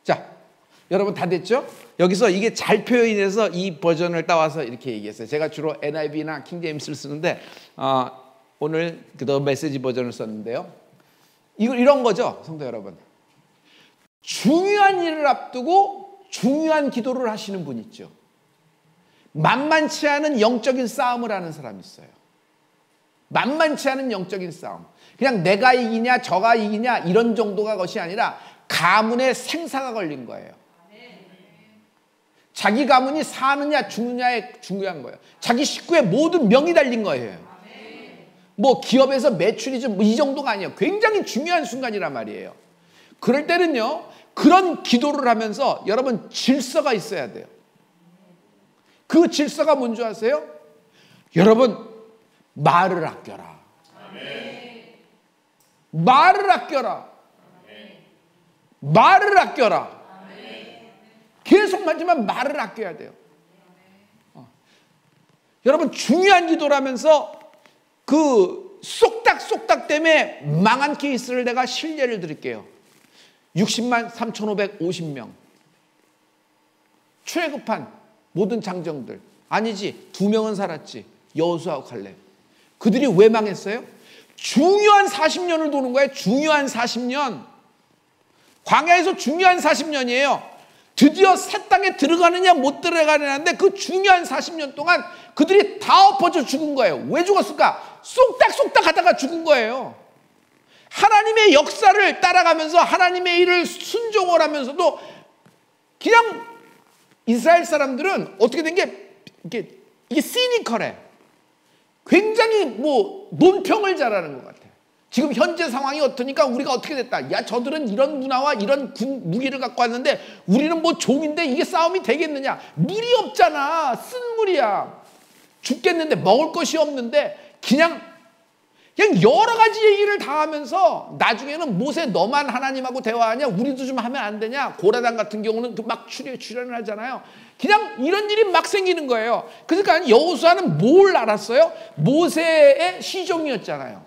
자, 여러분 다 됐죠? 여기서 이게 잘 표현이 돼서 이 버전을 따와서 이렇게 얘기했어요. 제가 주로 NIV나 킹 제임스를 쓰는데 오늘 더 메시지 버전을 썼는데요. 이런 거죠, 성도 여러분. 중요한 일을 앞두고 중요한 기도를 하시는 분 있죠. 만만치 않은 영적인 싸움을 하는 사람이 있어요. 만만치 않은 영적인 싸움. 그냥 내가 이기냐 저가 이기냐 이런 정도가 것이 아니라 가문의 생사가 걸린 거예요. 자기 가문이 사느냐 죽느냐에 중요한 거예요. 자기 식구의 모든 명이 달린 거예요. 뭐 기업에서 매출이 좀 이 정도가 아니에요. 굉장히 중요한 순간이란 말이에요. 그럴 때는요, 그런 기도를 하면서 여러분 질서가 있어야 돼요. 그 질서가 뭔지 아세요? 여러분 말을 아껴라. 말을 아껴라. 말을 아껴라. 계속 말지만 말을 아껴야 돼요. 여러분 중요한 기도라면서 그 쏙닥쏙닥 때문에 망한 케이스를 내가 실례를 드릴게요. 60만 3,550명 출애굽한 모든 장정들, 아니지 2명은 살았지, 여호수아와 칼렙. 그들이 왜 망했어요? 중요한 40년을 도는 거예요. 중요한 40년. 광야에서 중요한 40년이에요. 드디어 새 땅에 들어가느냐 못 들어가느냐인데 그 중요한 40년 동안 그들이 다 엎어져 죽은 거예요. 왜 죽었을까? 쏙닥쏙닥 하다가 죽은 거예요. 하나님의 역사를 따라가면서 하나님의 일을 순종을 하면서도 그냥 이스라엘 사람들은 어떻게 된 게 이게 시니컬해. 굉장히 뭐 논평을 잘하는 것 같아요. 지금 현재 상황이 어떠니까 우리가 어떻게 됐다. 야, 저들은 이런 문화와 이런 무기를 갖고 왔는데 우리는 뭐 종인데 이게 싸움이 되겠느냐. 물이 없잖아. 쓴 물이야. 죽겠는데 먹을 것이 없는데 그냥 여러 가지 얘기를 다 하면서 나중에는 모세 너만 하나님하고 대화하냐? 우리도 좀 하면 안 되냐? 고라단 같은 경우는 막 출연을 하잖아요. 그냥 이런 일이 막 생기는 거예요. 그러니까 여호수아는 뭘 알았어요? 모세의 시종이었잖아요.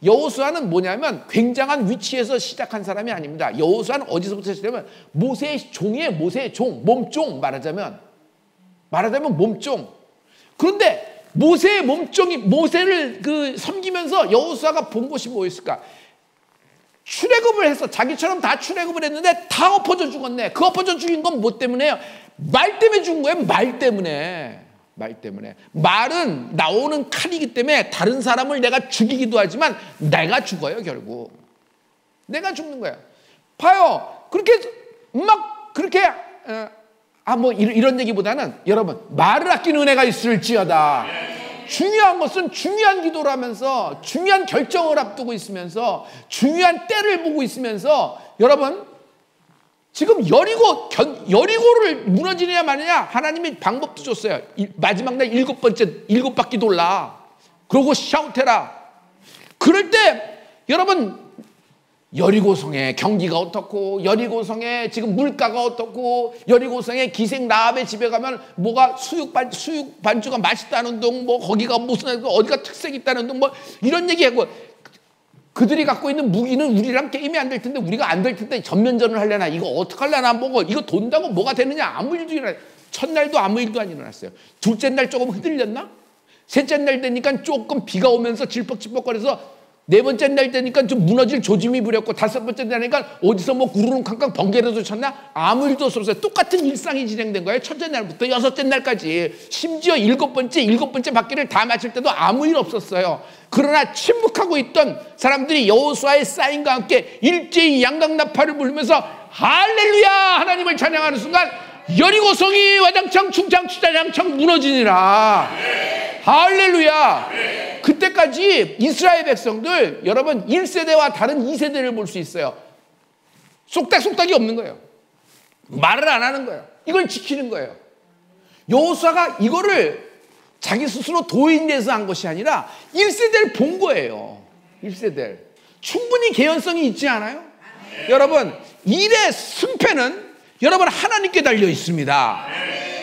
여호수아는 뭐냐면 굉장한 위치에서 시작한 사람이 아닙니다. 여호수아는 어디서부터 시작하면 모세의 종이에요. 모세의 종, 몸종 말하자면 몸종. 그런데 모세의 몸종이 모세를 섬기면서 여호수아가 본 것이 뭐였을까? 출애굽을 해서 자기처럼 다 출애굽을 했는데 다 엎어져 죽었네. 그 엎어져 죽인 건 뭐 때문에요? 말 때문에 죽은 거예요. 말 때문에. 말은 나오는 칼이기 때문에 다른 사람을 내가 죽이기도 하지만 내가 죽어요. 결국 내가 죽는 거예요. 봐요. 그렇게 뭐 이런 얘기보다는 여러분 말을 아끼는 은혜가 있을지어다. 중요한 것은 중요한 기도를 하면서 중요한 결정을 앞두고 있으면서 중요한 때를 보고 있으면서 여러분 지금 여리고를 무너지느냐 마느냐 하나님이 방법도 줬어요. 마지막 날 7바퀴 돌라. 그러고 샤우트해라. 그럴 때 여러분 여리고성의 경기가 어떻고 여리고성의 지금 물가가 어떻고 여리고성의 기생 라합의 집에 가면 뭐가 수육 반주가 맛있다는 둥 뭐 거기가 무슨 어디가 특색이 있다는 둥 뭐 이런 얘기하고 그들이 갖고 있는 무기는 우리랑 게임이 안 될 텐데 우리가 안 될 텐데 전면전을 하려나 이거 어떡하려나 뭐 이거 돈다고 뭐가 되느냐 아무 일도 일어나 첫날도 아무 일도 안 일어났어요. 둘째 날 조금 흔들렸나? 셋째 날 되니까 조금 비가 오면서 질퍽질퍽거려서 네 번째 날 때니까 좀 무너질 조짐이 부렸고, 다섯 번째 날이니까 어디서 뭐 구르릉캉캉 번개라도 쳤나? 아무 일도 없었어요. 똑같은 일상이 진행된 거예요. 첫째 날부터 여섯째 날까지. 심지어 일곱 번째 바퀴를 다 마칠 때도 아무 일 없었어요. 그러나 침묵하고 있던 사람들이 여호수아의 사인과 함께 일제히 양강나팔을 부르면서 할렐루야 하나님을 찬양하는 순간 여리고성이 와장창 충창 주차장창 무너지니라. 할렐루야. 그때까지 이스라엘 백성들, 여러분 1세대와 다른 2세대를 볼 수 있어요. 쏙닥쏙닥이 없는 거예요. 말을 안 하는 거예요. 이걸 지키는 거예요. 여호수아가 이거를 자기 스스로 도인돼서 한 것이 아니라 1세대를 본 거예요. 1세대를. 충분히 개연성이 있지 않아요? 여러분, 일의 승패는 여러분 하나님께 달려 있습니다.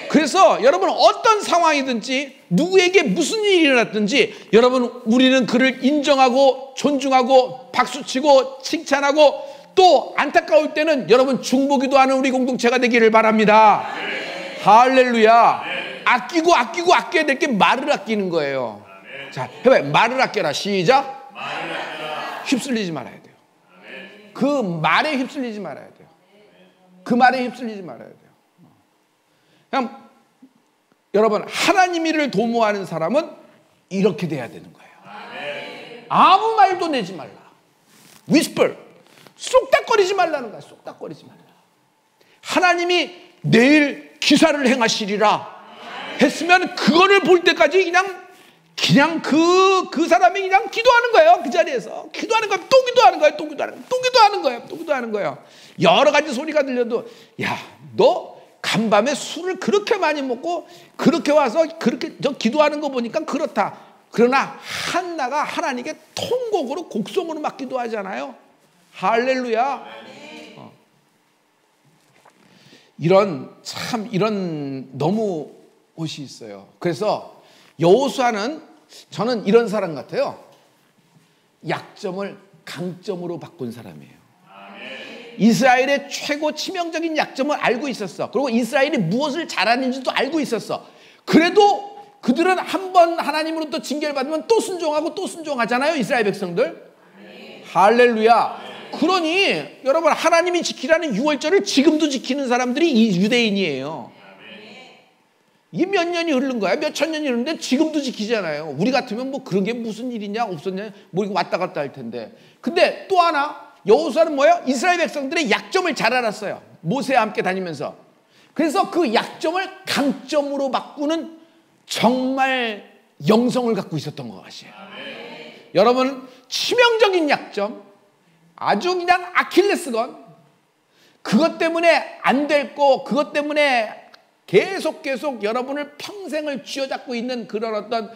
그래서 여러분 어떤 상황이든지 누구에게 무슨 일이 일어났든지 여러분 우리는 그를 인정하고 존중하고 박수치고 칭찬하고 또 안타까울 때는 여러분 중보기도 하는 우리 공동체가 되기를 바랍니다. 할렐루야. 아껴야 될 게 말을 아끼는 거예요. 자, 해봐요. 말을 아껴라. 시작. 휩쓸리지 말아야 돼요. 그 말에 휩쓸리지 말아야 돼요. 그 말에 휩쓸리지 말아야 돼요. 그냥 여러분 하나님 일을 도모하는 사람은 이렇게 돼야 되는 거예요. 아무 말도 내지 말라. whisper. 쏙닥거리지 말라는 거야. 쏙닥거리지 말라. 하나님이 내일 기사를 행하시리라 했으면 그거를 볼 때까지 그냥 그 사람이 그냥 기도하는 거예요. 그 자리에서 기도하는 거예요. 또 기도하는 거예요. 또 기도하는 거예요. 또 기도하는 거예요. 또 기도하는 거예요. 여러 가지 소리가 들려도 야, 너 간밤에 술을 그렇게 많이 먹고 그렇게 와서 그렇게 저 기도하는 거 보니까 그렇다. 그러나 한나가 하나님께 통곡으로 곡성으로 막 기도하잖아요. 할렐루야. 이런 너무 옷이 있어요. 그래서 여호수아는 저는 이런 사람 같아요. 약점을 강점으로 바꾼 사람이에요. 이스라엘의 최고 치명적인 약점을 알고 있었어. 그리고 이스라엘이 무엇을 잘하는지도 알고 있었어. 그래도 그들은 한번 하나님으로부터 징계를 받으면 또 순종하고 또 순종하잖아요. 이스라엘 백성들. 할렐루야. 그러니 여러분 하나님이 지키라는 유월절을 지금도 지키는 사람들이 이 유대인이에요. 이게 몇 년이 흐른 거야. 몇 천 년이 흐르는데 지금도 지키잖아요. 우리 같으면 뭐 그런 게 무슨 일이냐 없었냐 뭐 이거 왔다 갔다 할 텐데. 근데 또 하나 여호수아는 뭐예요? 이스라엘 백성들의 약점을 잘 알았어요. 모세와 함께 다니면서. 그래서 그 약점을 강점으로 바꾸는 정말 영성을 갖고 있었던 것 같아요. 여러분 치명적인 약점, 아주 그냥 아킬레스건, 그것 때문에 안 될 거, 그것 때문에 계속 여러분을 평생을 쥐어잡고 있는 그런 어떤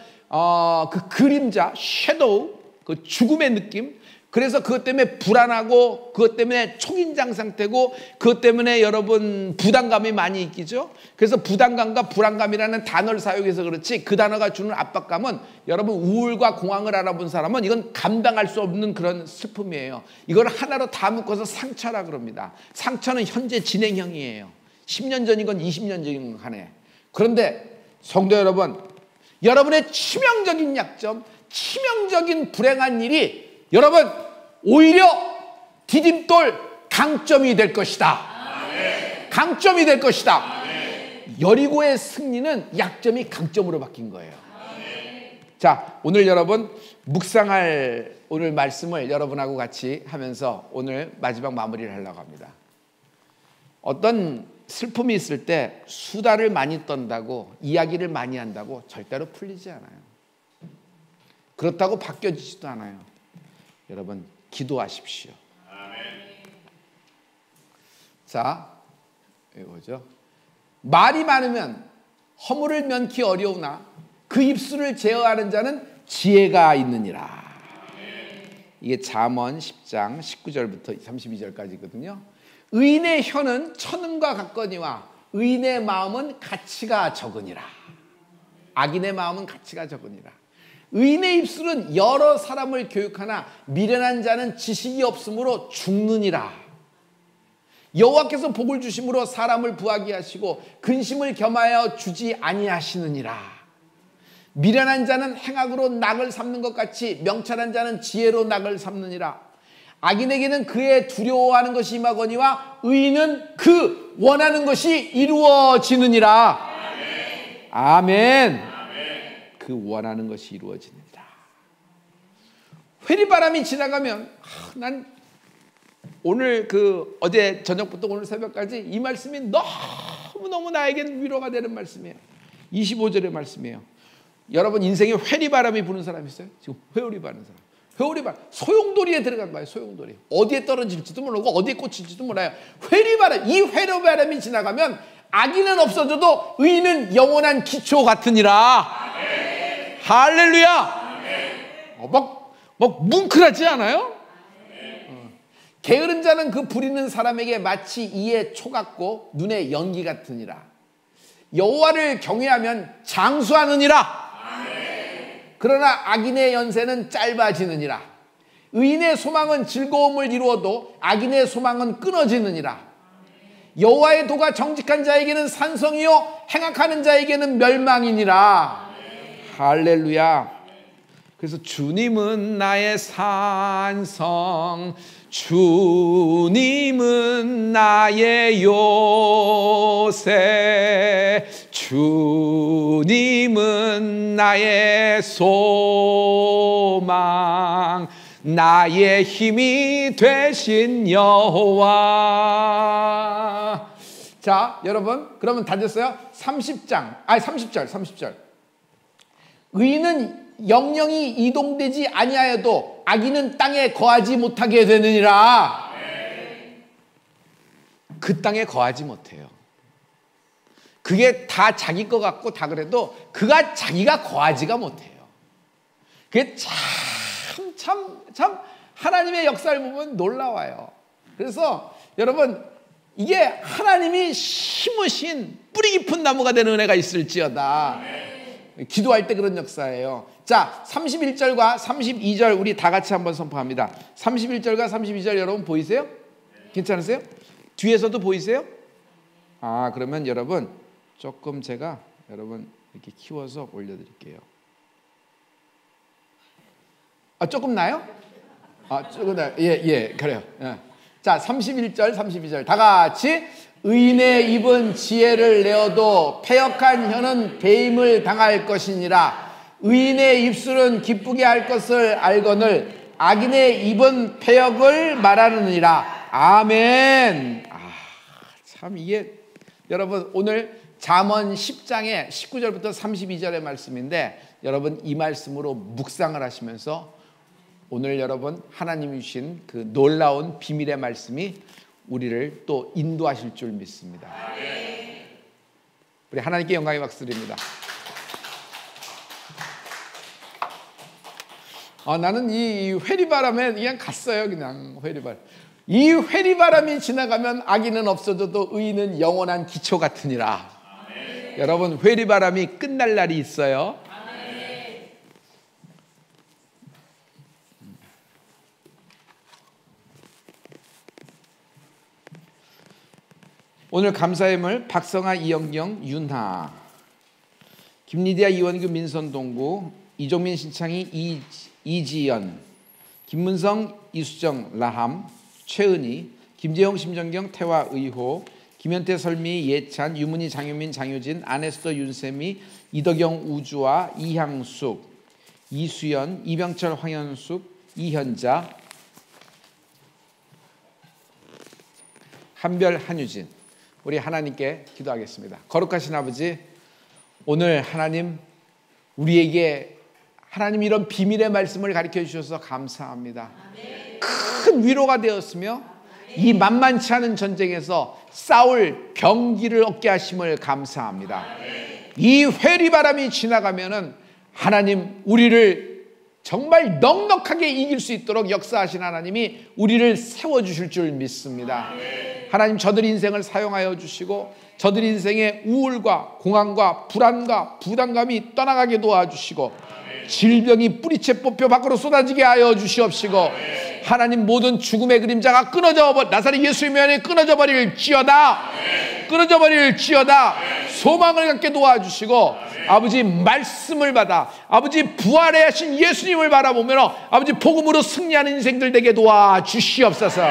그 그림자, 섀도우, 그 죽음의 느낌. 그래서 그것 때문에 불안하고 그것 때문에 초긴장 상태고 그것 때문에 여러분 부담감이 많이 있겠죠. 그래서 부담감과 불안감이라는 단어를 사용해서 그렇지 그 단어가 주는 압박감은 여러분 우울과 공황을 알아본 사람은 이건 감당할 수 없는 그런 슬픔이에요. 이걸 하나로 다 묶어서 상처라 그럽니다. 상처는 현재 진행형이에요. 10년 전이건 20년 전이건 간에. 그런데 성도 여러분, 여러분의 치명적인 약점, 치명적인 불행한 일이 여러분 오히려 디딤돌 강점이 될 것이다. 강점이 될 것이다. 여리고의 승리는 약점이 강점으로 바뀐 거예요. 자, 오늘 여러분 묵상할 오늘 말씀을 여러분하고 같이 하면서 오늘 마지막 마무리를 하려고 합니다. 어떤 슬픔이 있을 때 수다를 많이 떤다고 이야기를 많이 한다고 절대로 풀리지 않아요. 그렇다고 바뀌어지지도 않아요. 여러분 기도하십시오. 자, 이거 뭐죠? 말이 많으면 허물을 면키 어려우나 그 입술을 제어하는 자는 지혜가 있느니라. 이게 잠언 10장 19절부터 32절까지거든요. 의인의 혀는 천음과 같거니와 의인의 마음은 가치가 적으니라. 악인의 마음은 가치가 적으니라. 의인의 입술은 여러 사람을 교육하나 미련한 자는 지식이 없으므로 죽느니라. 여호와께서 복을 주심으로 사람을 부하게 하시고 근심을 겸하여 주지 아니하시느니라. 미련한 자는 행악으로 낙을 삼는 것 같이 명철한 자는 지혜로 낙을 삼느니라. 악인에게는 그의 두려워하는 것이 임하거니와 의인은 그 원하는 것이 이루어지느니라. 아멘. 그 원하는 것이 이루어지느니라. 회리바람이 지나가면 난 오늘 어제 저녁부터 오늘 새벽까지 이 말씀이 너무너무 나에겐 위로가 되는 말씀이에요. 25절의 말씀이에요. 여러분 인생에 회리바람이 부는 사람 있어요? 지금 회오리 바는 사람. 회오리바람, 소용돌이에 들어간 거예요. 소용돌이. 어디에 떨어질지도 모르고 어디에 꽂힐지도 몰라요. 회리바람, 이 회리바람이 지나가면 악인은 없어져도 의인은 영원한 기초 같으니라. 아멘. 할렐루야. 아멘. 막 뭉클하지 않아요? 게으른 자는 그 부리는 사람에게 마치 이에 초 같고 눈에 연기 같으니라. 여호와를 경외하면 장수하느니라. 그러나 악인의 연세는 짧아지느니라. 의인의 소망은 즐거움을 이루어도 악인의 소망은 끊어지느니라. 여호와의 도가 정직한 자에게는 산성이요 행악하는 자에게는 멸망이니라. 할렐루야. 그래서 주님은 나의 산성, 주님은 나의 요새, 주님은 나의 소망, 나의 힘이 되신 여호와. 자, 여러분, 그러면 다 됐어요? 30절. 의인은 영영이 이동되지 아니하여도 악인은 땅에 거하지 못하게 되느니라. 그 땅에 거하지 못해요. 그게 다 자기 것 같고 다 그래도 자기가 거하지가 못해요. 그게 참 하나님의 역사를 보면 놀라워요. 그래서 여러분 이게 하나님이 심으신 뿌리 깊은 나무가 되는 은혜가 있을지어다. 기도할 때 그런 역사예요. 자, 31절과 32절 우리 다 같이 한번 선포합니다. 31절과 32절 여러분 보이세요? 괜찮으세요? 뒤에서도 보이세요? 그러면 여러분 조금 제가 여러분 이렇게 키워서 올려드릴게요. 조금 나요? 조금 나요. 예, 그래요. 자, 31절, 32절 다 같이. 의인의 입은 지혜를 내어도 패역한 혀는 배임을 당할 것이니라. 의인의 입술은 기쁘게 할 것을 알거늘 악인의 입은 패역을 말하느니라. 아멘. 참 이게 여러분 오늘 잠언 10장의 19절부터 32절의 말씀인데 여러분 이 말씀으로 묵상을 하시면서 오늘 여러분 하나님이 주신 그 놀라운 비밀의 말씀이 우리를 또 인도하실 줄 믿습니다. 우리 하나님께 영광의 박수드립니다. 나는 이 회리바람에 그냥 갔어요. 그냥 회리바람. 이 회리바람이 지나가면 악인은 없어져도 의인은 영원한 기초 같으니라. 여러분 회리바람이 끝날 날이 있어요. 오늘 감사의물 박성아, 이영경, 윤하, 김리디아, 이원규, 민선동구, 이종민, 신창희, 이지연, 김문성, 이수정, 라함, 최은희, 김재용, 심정경, 태화, 의호, 김현태, 설미, 예찬, 유문희, 장유민, 장효진, 안에스더, 윤세미, 이덕영, 우주아, 이향숙, 이수연, 이병철, 황현숙, 이현자, 한별, 한유진. 우리 하나님께 기도하겠습니다. 거룩하신 아버지, 오늘 하나님 우리에게 하나님 이런 비밀의 말씀을 가르쳐 주셔서 감사합니다. 큰 위로가 되었으며 이 만만치 않은 전쟁에서 싸울 병기를 얻게 하심을 감사합니다. 이 회리바람이 지나가면은 하나님 우리를 정말 넉넉하게 이길 수 있도록 역사하신 하나님이 우리를 세워주실 줄 믿습니다. 하나님 저들 인생을 사용하여 주시고 저들 인생의 우울과 공황과 불안과 부담감이 떠나가게 도와주시고 질병이 뿌리채 뽑혀 밖으로 쏟아지게 하여 주시옵시고 하나님 모든 죽음의 그림자가 끊어져 나사렛 예수님의 안에 끊어져 버릴지어다. 끊어져 버릴지어다. 소망을 갖게 도와주시고 아버지 말씀을 받아 아버지 부활에 하신 예수님을 바라보며 아버지 복음으로 승리하는 인생들 되게 도와주시옵소서.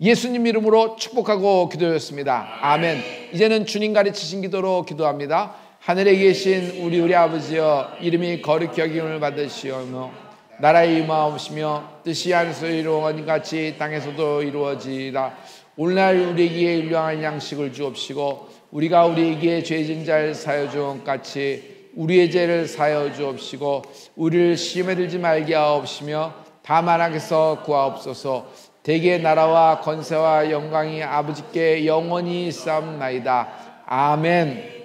예수님 이름으로 축복하고 기도했습니다. 아멘. 이제는 주님 가르치신 기도로 기도합니다. 하늘에 계신 우리 아버지여, 이름이 거룩히 여김을 받으시오며 나라의 임하옵시며 뜻이 하늘에서 이루어진 같이 땅에서도 이루어지라. 오늘날 우리에게 일용할 양식을 주옵시고 우리가 우리에게 죄진 자를 사여 주온 같이 우리의 죄를 사여 주옵시고 우리를 시험에 들지 말게 하옵시며 다만 악에서 구하옵소서. 대개의 나라와 권세와 영광이 아버지께 영원히 있사옵나이다. 아멘.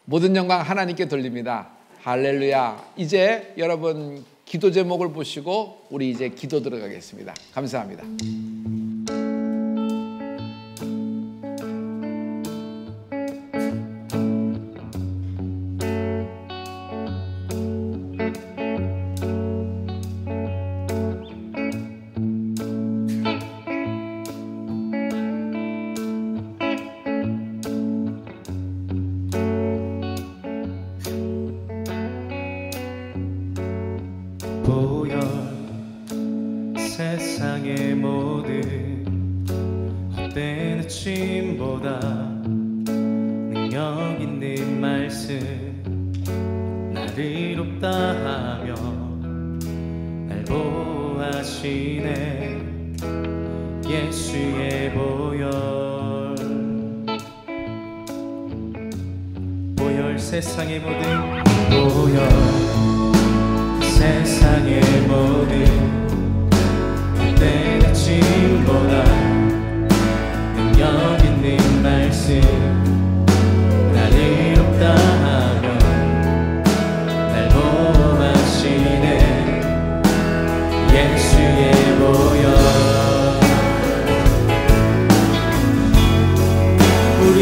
모든 영광 하나님께 돌립니다. 할렐루야. 이제 여러분 기도 제목을 보시고 우리 이제 기도 들어가겠습니다. 감사합니다. 보여 세상의 모든 헛된 의심보다 능력 있는 말씀 나를 이롭다 하며 날 보호하시네. 예수의 보혈 세상의 모든 보혈 세상의 모든 헛된 의심보다 능력 있는 말씀 나를 이롭다 하며 날 보호하시네. 예수의 보혈 우리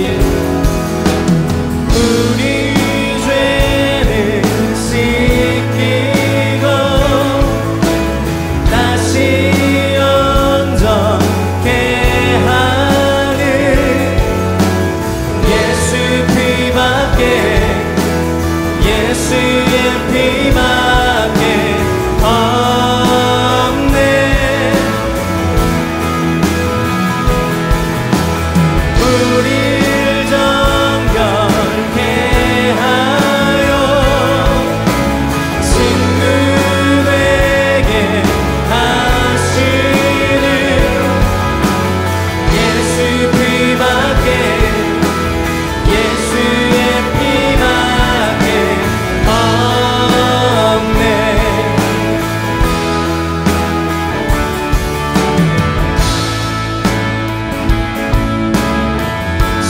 죄를 씻기고 다시 온전케 하는 예수 피밖에 예수의 피밖에 없네. 우릴 정결케 하여 친구되게 하시는 예수 피밖에 예수의 피밖에 없네.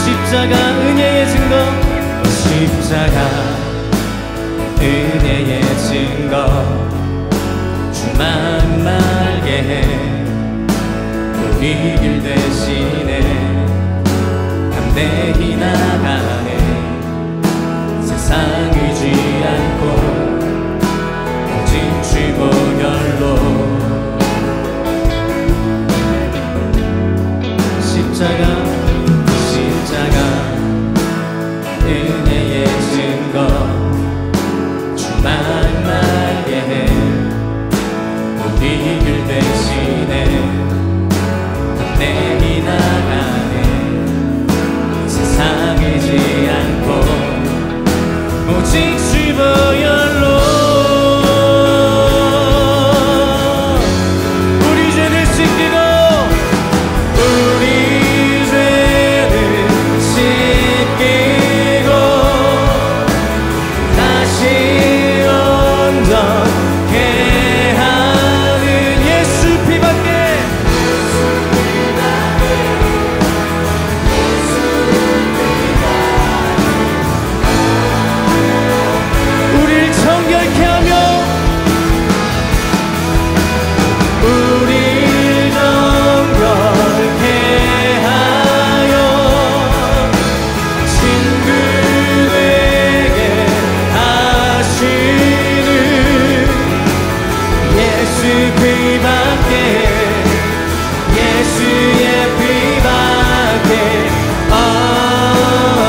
십자가 은혜의 증거 십자가 은혜의 증거 주만 말게 해 우리 길 대신에 담대히 나가네. 세상 의지 않고 오직 주 보혈로 십자가 은혜의 증거 주만 말게 해 우리 길 대신에 담대히 나가네. 세상 의지 않고 오직 주 보혈로 우리 죄를 씻기고 우리 죄를 씻기고 다시 온전케 하는 예수 피밖에 우릴 정결케 하며 우릴 정결케 하여 친구되게 하시는 예수 피밖에 예수의 피밖에 없네.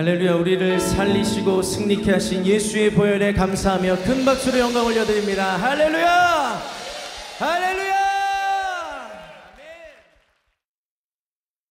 할렐루야. 우리를 살리시고 승리케 하신 예수의 보혈에 감사하며 큰 박수로 영광 올려드립니다. 할렐루야. 할렐루야.